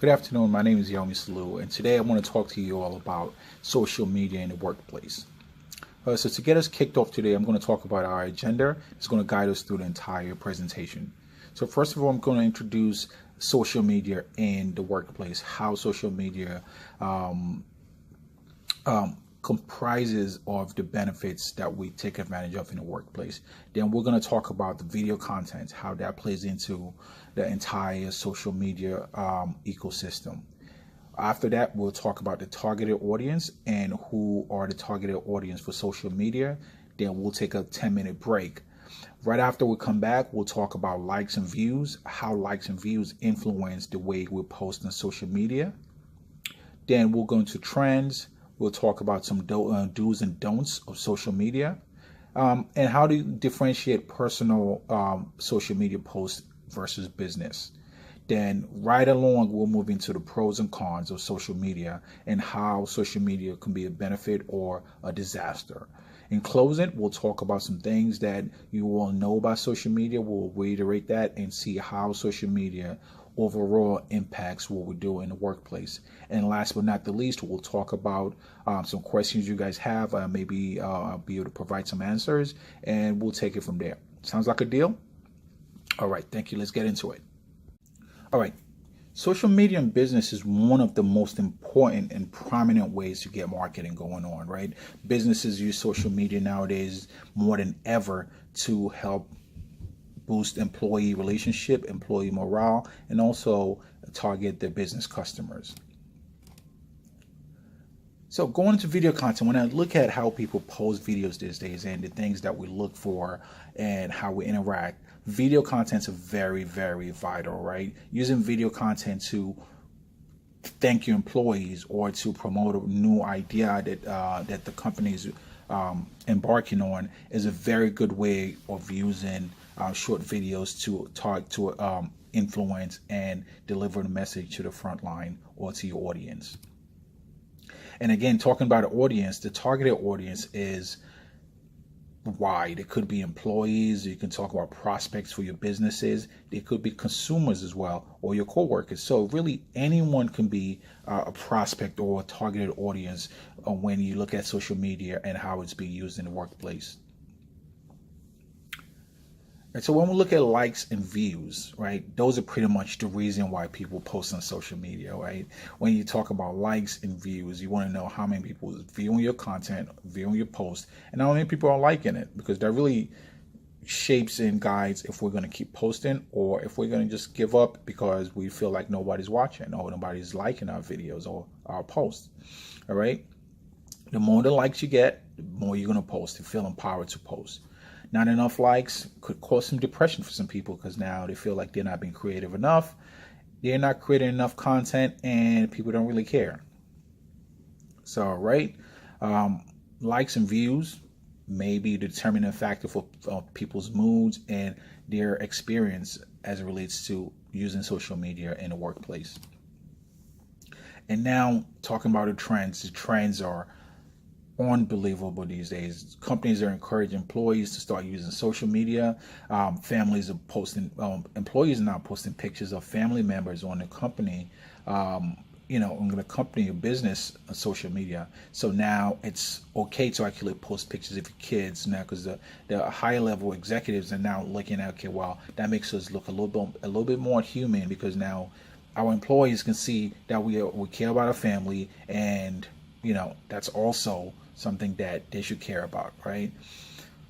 Good afternoon. My name is Yomi Salu, and today I want to talk to you all about social media in the workplace. So to get us kicked off today, I'm going to talk about our agenda. It's going to guide us through the entire presentation. So first of all, I'm going to introduce social media in the workplace, how social media comprises of the benefits that we take advantage of in the workplace. Then we're going to talk about the video content, how that plays into the entire social media ecosystem. After that, we'll talk about the targeted audience and who are the targeted audience for social media. Then we'll take a 10-minute break. Right after we come back, we'll talk about likes and views, how likes and views influence the way we post on social media. Then we'll go into trends. We'll talk about some do's and don'ts of social media, and how to differentiate personal social media posts versus business. Then right along, we'll move into the pros and cons of social media and how social media can be a benefit or a disaster. In closing, we'll talk about some things that you all know about social media. We'll reiterate that and see how social media overall impacts what we do in the workplace. And last but not the least, we'll talk about some questions you guys have. Maybe I'll be able to provide some answers, and we'll take it from there. Sounds like a deal? All right, thank you. Let's get into it. All right. Social media in business is one of the most important and prominent ways to get marketing going on, right? Businesses use social media nowadays more than ever to help boost employee relationship, employee morale, and also target their business customers. So going into video content, when I look at how people post videos these days and the things that we look for and how we interact, video contents are very, very vital, right? Using video content to thank your employees or to promote a new idea that the company is embarking on is a very good way of using short videos to talk to influence and deliver the message to the front line or to your audience. And again, talking about the audience, the targeted audience is wide. It could be employees. You can talk about prospects for your businesses. It could be consumers as well, or your coworkers. So really, anyone can be a prospect or a targeted audience when you look at social media and how it's being used in the workplace. And so when we look at likes and views, right, those are pretty much the reason why people post on social media, right? When you talk about likes and views, you want to know how many people are viewing your content, viewing your post, and how many people are liking it, because that really shapes and guides if we're going to keep posting or if we're going to just give up because we feel like nobody's watching or nobody's liking our videos or our posts. All right. The more the likes you get, the more you're going to post. You feel empowered to post. Not enough likes could cause some depression for some people because now they feel like they're not being creative enough. They're not creating enough content and people don't really care. So, right, likes and views may be the determining factor for people's moods and their experience as it relates to using social media in the workplace. And now talking about the trends are unbelievable these days. Companies are encouraging employees to start using social media. Families are posting, employees are now posting pictures of family members on the company, on the company or business on social media. So now it's okay to actually post pictures of your kids now because the higher level executives are now looking at, okay, well, that makes us look a little bit more human because now our employees can see that we care about our family, and that's also something that they should care about, right?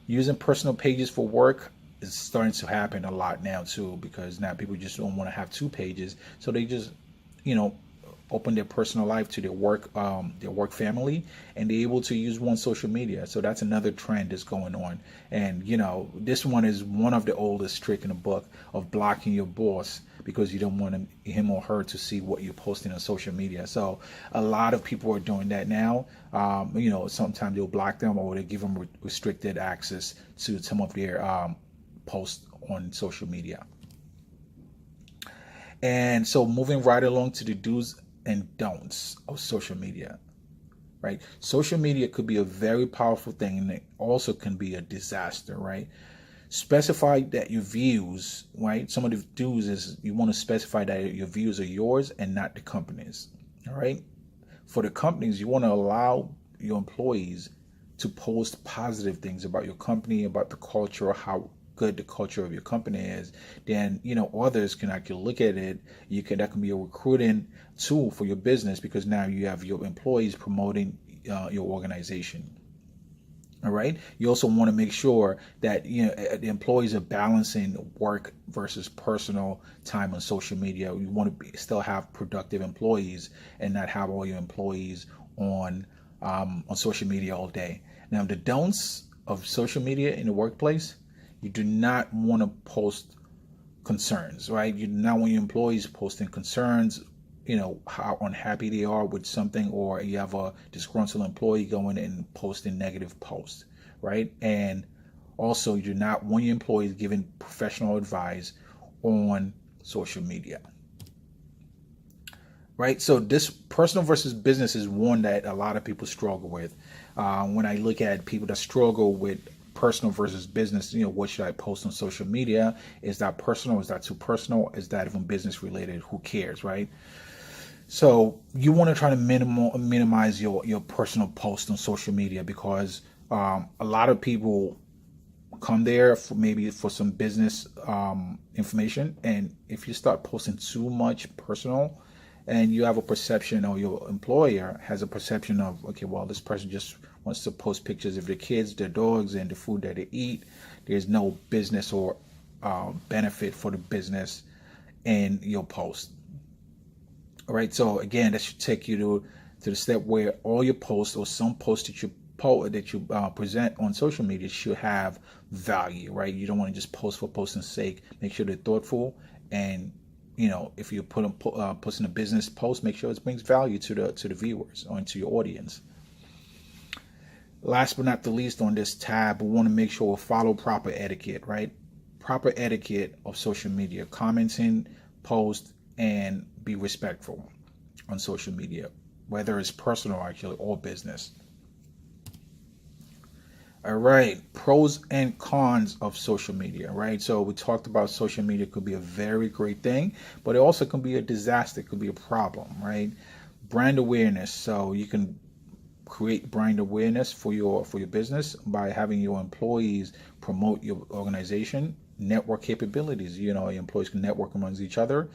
Using personal pages for work is starting to happen a lot now too, because now people just don't want to have two pages, so they just open their personal life to their work family, and they're able to use one social media. So that's another trend that's going on. And this one is one of the oldest trick in the book of blocking your boss because you don't want him or her to see what you're posting on social media. So a lot of people are doing that now. Sometimes they'll block them or they give them restricted access to some of their posts on social media. And so moving right along to the do's and don'ts of social media, right? Social media could be a very powerful thing, and it also can be a disaster, right? Specify that your views, right? Some of the do's is you want to specify that your views are yours and not the company's. All right. For the companies, you want to allow your employees to post positive things about your company, about the culture, how good the culture of your company is. Then others can actually look at it. That can be a recruiting tool for your business, because now you have your employees promoting your organization. All right. You also want to make sure that the employees are balancing work versus personal time on social media. You want to still have productive employees and not have all your employees on social media all day. Now, the don'ts of social media in the workplace: you do not want to post concerns, right? You do not want your employees posting concerns, how unhappy they are with something, or you have a disgruntled employee going and posting negative posts, right? And also, you do not want your employees giving professional advice on social media, right? So this personal versus business is one that a lot of people struggle with. When I look at people that struggle with personal versus business, what should I post on social media? Is that personal? Is that too personal? Is that even business related? Who cares, right? So you want to try to minimize your personal post on social media, because a lot of people come there for some business information, and if you start posting too much personal, and you have a perception, or your employer has a perception of, okay, well, this person just wants to post pictures of their kids, their dogs, and the food that they eat. There's no business or benefit for the business in your post. All right. So again, that should take you to the step where all your posts, or some posts that you present on social media, should have value, right? You don't want to just post for posting's sake. Make sure they're thoughtful, and if you posting a business post, make sure it brings value to the viewers or to your audience. Last but not the least, on this tab, we want to make sure we follow proper etiquette, right? Proper etiquette of social media: commenting, post, and be respectful on social media, whether it's personal actually or business. All right, pros and cons of social media, right? So we talked about social media could be a very great thing, but it also can be a disaster, it could be a problem, right? Brand awareness. So you can create brand awareness for your business by having your employees promote your organization. Network capabilities. Your employees can network amongst each other.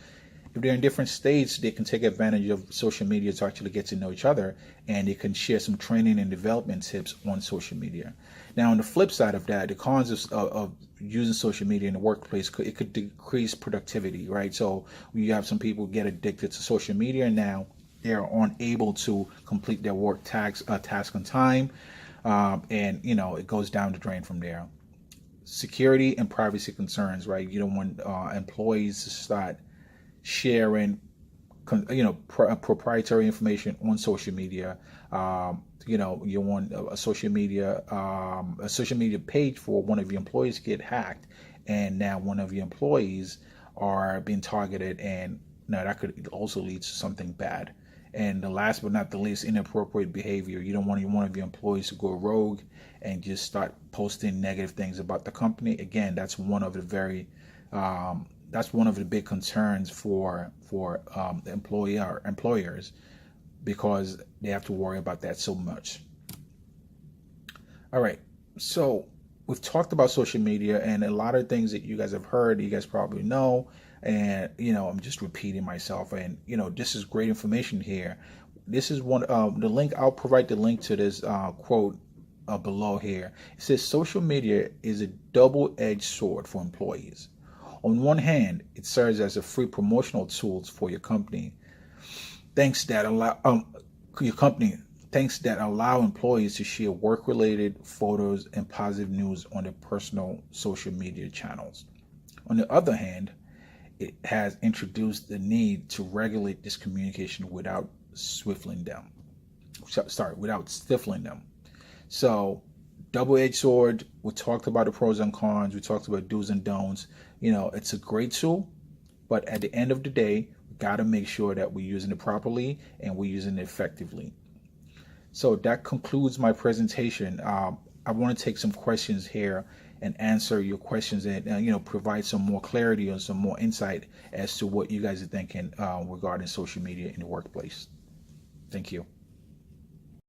If they're in different states, they can take advantage of social media to actually get to know each other, and they can share some training and development tips on social media. Now, on the flip side of that, the cons of using social media in the workplace, it could decrease productivity, right? So you have some people get addicted to social media, and now they're unable to complete their work task on time, and it goes down the drain from there. Security and privacy concerns, right? You don't want employees to start sharing proprietary information on social media. You want a social media page for one of your employees get hacked, and now one of your employees are being targeted, and now that could also lead to something bad. And the last but not the least, inappropriate behavior. You don't want one of your employees to go rogue and just start posting negative things about the company. Again, that's one of the big concerns for employers, because they have to worry about that so much. All right, so we've talked about social media, and a lot of things that you guys have heard, you guys probably know, and I'm just repeating myself, and this is great information here. This is the link. I'll provide the link to this quote below here. It says social media is a double-edged sword for employees. On one hand, it serves as a free promotional tool for your company. Thanks that allow employees to share work-related photos and positive news on their personal social media channels. On the other hand, it has introduced the need to regulate this communication without stifling them. So, double-edged sword. We talked about the pros and cons. We talked about do's and don'ts. It's a great tool, but at the end of the day, we got to make sure that we're using it properly and we're using it effectively. So that concludes my presentation. I want to take some questions here. and answer your questions and provide some more clarity or some more insight as to what you guys are thinking regarding social media in the workplace. Thank you.